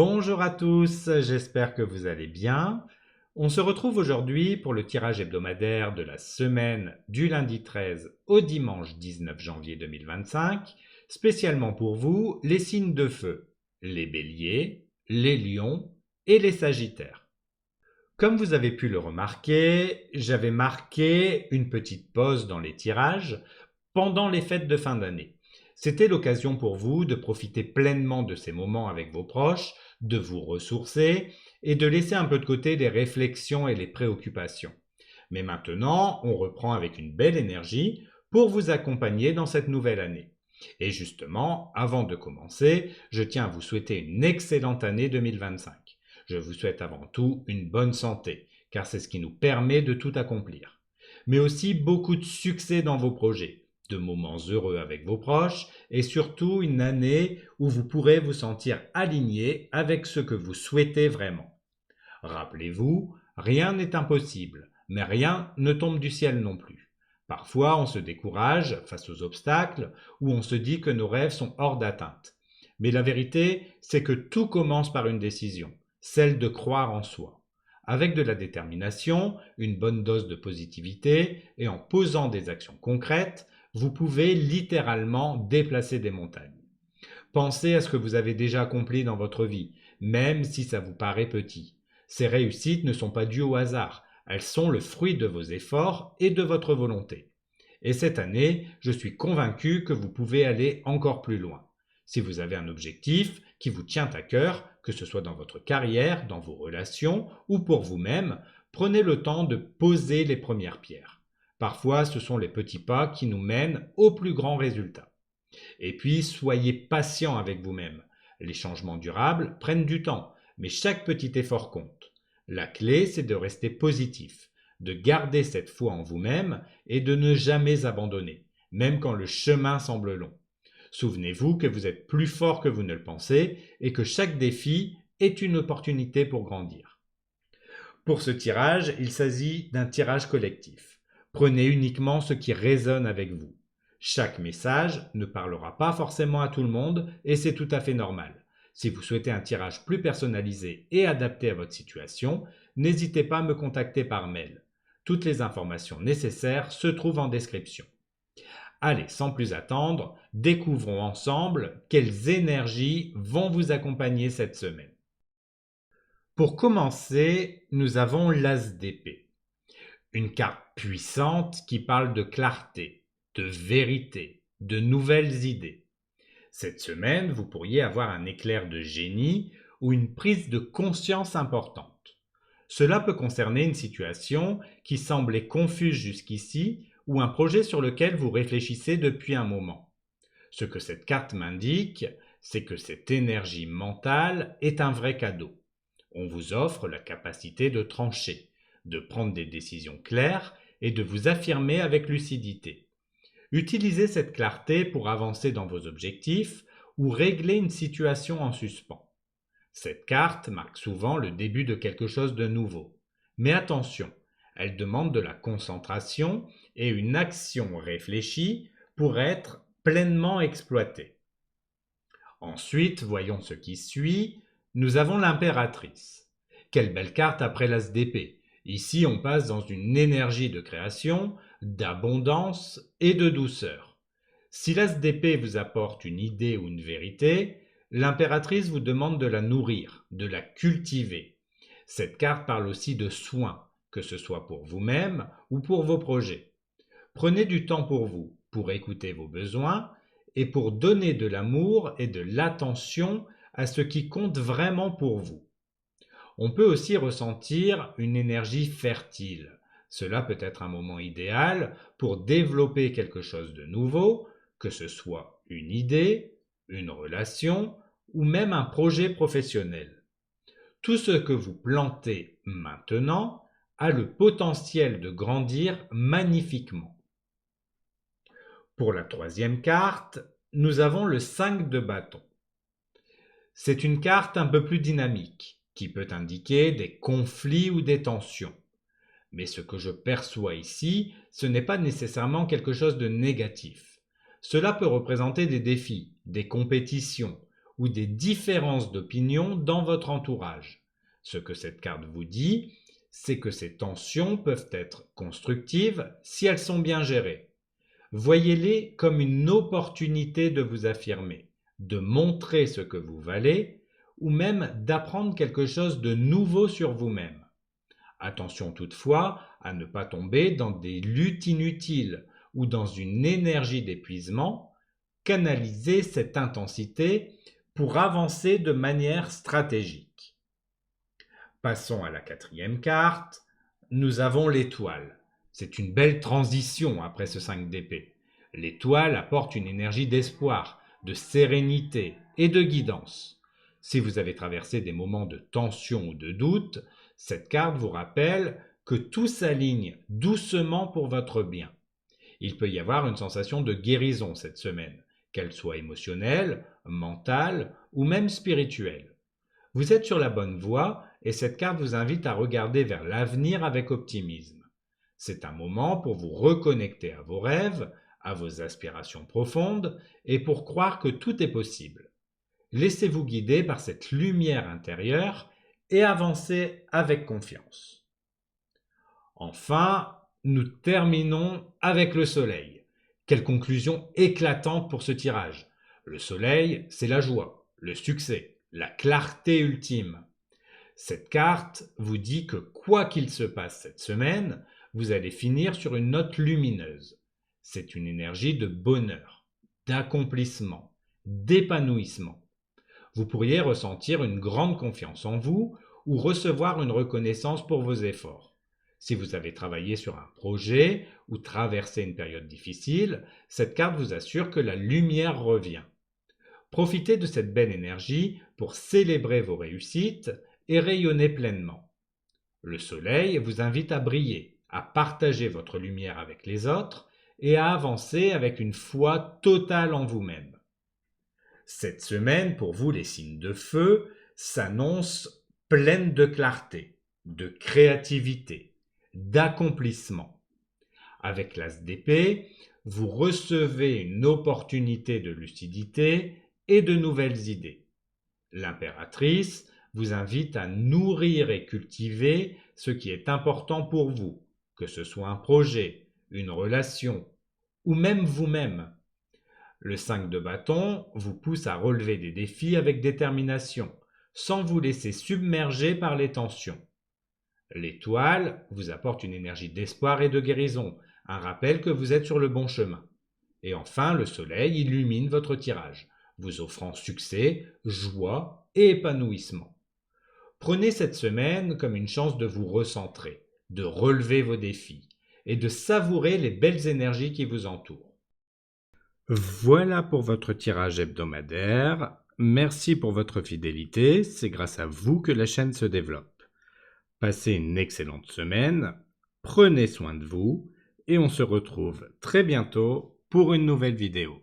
Bonjour à tous, j'espère que vous allez bien. On se retrouve aujourd'hui pour le tirage hebdomadaire de la semaine du lundi 13 au dimanche 19 janvier 2025, spécialement pour vous, les signes de feu, les béliers, les lions et les sagittaires. Comme vous avez pu le remarquer, j'avais marqué une petite pause dans les tirages pendant les fêtes de fin d'année. C'était l'occasion pour vous de profiter pleinement de ces moments avec vos proches, de vous ressourcer et de laisser un peu de côté les réflexions et les préoccupations. Mais maintenant, on reprend avec une belle énergie pour vous accompagner dans cette nouvelle année. Et justement, avant de commencer, je tiens à vous souhaiter une excellente année 2025. Je vous souhaite avant tout une bonne santé, car c'est ce qui nous permet de tout accomplir. Mais aussi beaucoup de succès dans vos projets, de moments heureux avec vos proches et surtout une année où vous pourrez vous sentir aligné avec ce que vous souhaitez vraiment. Rappelez-vous, rien n'est impossible, mais rien ne tombe du ciel non plus. Parfois, on se décourage face aux obstacles ou on se dit que nos rêves sont hors d'atteinte. Mais la vérité, c'est que tout commence par une décision, celle de croire en soi. Avec de la détermination, une bonne dose de positivité et en posant des actions concrètes, vous pouvez littéralement déplacer des montagnes. Pensez à ce que vous avez déjà accompli dans votre vie, même si ça vous paraît petit. Ces réussites ne sont pas dues au hasard, elles sont le fruit de vos efforts et de votre volonté. Et cette année, je suis convaincu que vous pouvez aller encore plus loin. Si vous avez un objectif qui vous tient à cœur, que ce soit dans votre carrière, dans vos relations ou pour vous-même, prenez le temps de poser les premières pierres. Parfois, ce sont les petits pas qui nous mènent au plus grand résultat. Et puis, soyez patient avec vous-même. Les changements durables prennent du temps, mais chaque petit effort compte. La clé, c'est de rester positif, de garder cette foi en vous-même et de ne jamais abandonner, même quand le chemin semble long. Souvenez-vous que vous êtes plus fort que vous ne le pensez et que chaque défi est une opportunité pour grandir. Pour ce tirage, il s'agit d'un tirage collectif. Prenez uniquement ce qui résonne avec vous. Chaque message ne parlera pas forcément à tout le monde et c'est tout à fait normal. Si vous souhaitez un tirage plus personnalisé et adapté à votre situation, n'hésitez pas à me contacter par mail. Toutes les informations nécessaires se trouvent en description. Allez, sans plus attendre, découvrons ensemble quelles énergies vont vous accompagner cette semaine. Pour commencer, nous avons l'As d'épée, une carte puissante qui parle de clarté, de vérité, de nouvelles idées. Cette semaine, vous pourriez avoir un éclair de génie ou une prise de conscience importante. Cela peut concerner une situation qui semblait confuse jusqu'ici ou un projet sur lequel vous réfléchissez depuis un moment. Ce que cette carte m'indique, c'est que cette énergie mentale est un vrai cadeau. On vous offre la capacité de trancher, de prendre des décisions claires et de vous affirmer avec lucidité. Utilisez cette clarté pour avancer dans vos objectifs ou régler une situation en suspens. Cette carte marque souvent le début de quelque chose de nouveau. Mais attention, elle demande de la concentration et une action réfléchie pour être pleinement exploitée. Ensuite, voyons ce qui suit. Nous avons l'impératrice. Quelle belle carte après l'as d'épée. Ici, on passe dans une énergie de création, d'abondance et de douceur. Si l'as d'épée vous apporte une idée ou une vérité, l'impératrice vous demande de la nourrir, de la cultiver. Cette carte parle aussi de soins, que ce soit pour vous-même ou pour vos projets. Prenez du temps pour vous, pour écouter vos besoins et pour donner de l'amour et de l'attention à ce qui compte vraiment pour vous. On peut aussi ressentir une énergie fertile. Cela peut être un moment idéal pour développer quelque chose de nouveau, que ce soit une idée, une relation ou même un projet professionnel. Tout ce que vous plantez maintenant a le potentiel de grandir magnifiquement. Pour la troisième carte, nous avons le 5 de bâton. C'est une carte un peu plus dynamique, qui peut indiquer des conflits ou des tensions. Mais ce que je perçois ici, ce n'est pas nécessairement quelque chose de négatif. Cela peut représenter des défis, des compétitions, ou des différences d'opinion dans votre entourage. Ce que cette carte vous dit, c'est que ces tensions peuvent être constructives si elles sont bien gérées. Voyez-les comme une opportunité de vous affirmer, de montrer ce que vous valez ou même d'apprendre quelque chose de nouveau sur vous-même. Attention toutefois à ne pas tomber dans des luttes inutiles ou dans une énergie d'épuisement. Canalisez cette intensité pour avancer de manière stratégique. Passons à la quatrième carte. Nous avons l'étoile. C'est une belle transition après ce 5 d'épée. L'étoile apporte une énergie d'espoir, de sérénité et de guidance. Si vous avez traversé des moments de tension ou de doute, cette carte vous rappelle que tout s'aligne doucement pour votre bien. Il peut y avoir une sensation de guérison cette semaine, qu'elle soit émotionnelle, mentale ou même spirituelle. Vous êtes sur la bonne voie et cette carte vous invite à regarder vers l'avenir avec optimisme. C'est un moment pour vous reconnecter à vos rêves, à vos aspirations profondes et pour croire que tout est possible. Laissez-vous guider par cette lumière intérieure et avancez avec confiance. Enfin, nous terminons avec le soleil. Quelle conclusion éclatante pour ce tirage. Le soleil, c'est la joie, le succès, la clarté ultime. Cette carte vous dit que quoi qu'il se passe cette semaine, vous allez finir sur une note lumineuse. C'est une énergie de bonheur, d'accomplissement, d'épanouissement. Vous pourriez ressentir une grande confiance en vous ou recevoir une reconnaissance pour vos efforts. Si vous avez travaillé sur un projet ou traversé une période difficile, cette carte vous assure que la lumière revient. Profitez de cette belle énergie pour célébrer vos réussites et rayonner pleinement. Le soleil vous invite à briller, à partager votre lumière avec les autres et à avancer avec une foi totale en vous-même. Cette semaine, pour vous les signes de feu, s'annonce pleine de clarté, de créativité, d'accomplissement. Avec l'as d'épée, vous recevez une opportunité de lucidité et de nouvelles idées. L'impératrice vous invite à nourrir et cultiver ce qui est important pour vous, que ce soit un projet, une relation ou même vous-même. Le 5 de bâton vous pousse à relever des défis avec détermination, sans vous laisser submerger par les tensions. L'étoile vous apporte une énergie d'espoir et de guérison, un rappel que vous êtes sur le bon chemin. Et enfin, le soleil illumine votre tirage, vous offrant succès, joie et épanouissement. Prenez cette semaine comme une chance de vous recentrer, de relever vos défis et de savourer les belles énergies qui vous entourent. Voilà pour votre tirage hebdomadaire. Merci pour votre fidélité, c'est grâce à vous que la chaîne se développe. Passez une excellente semaine, prenez soin de vous et on se retrouve très bientôt pour une nouvelle vidéo.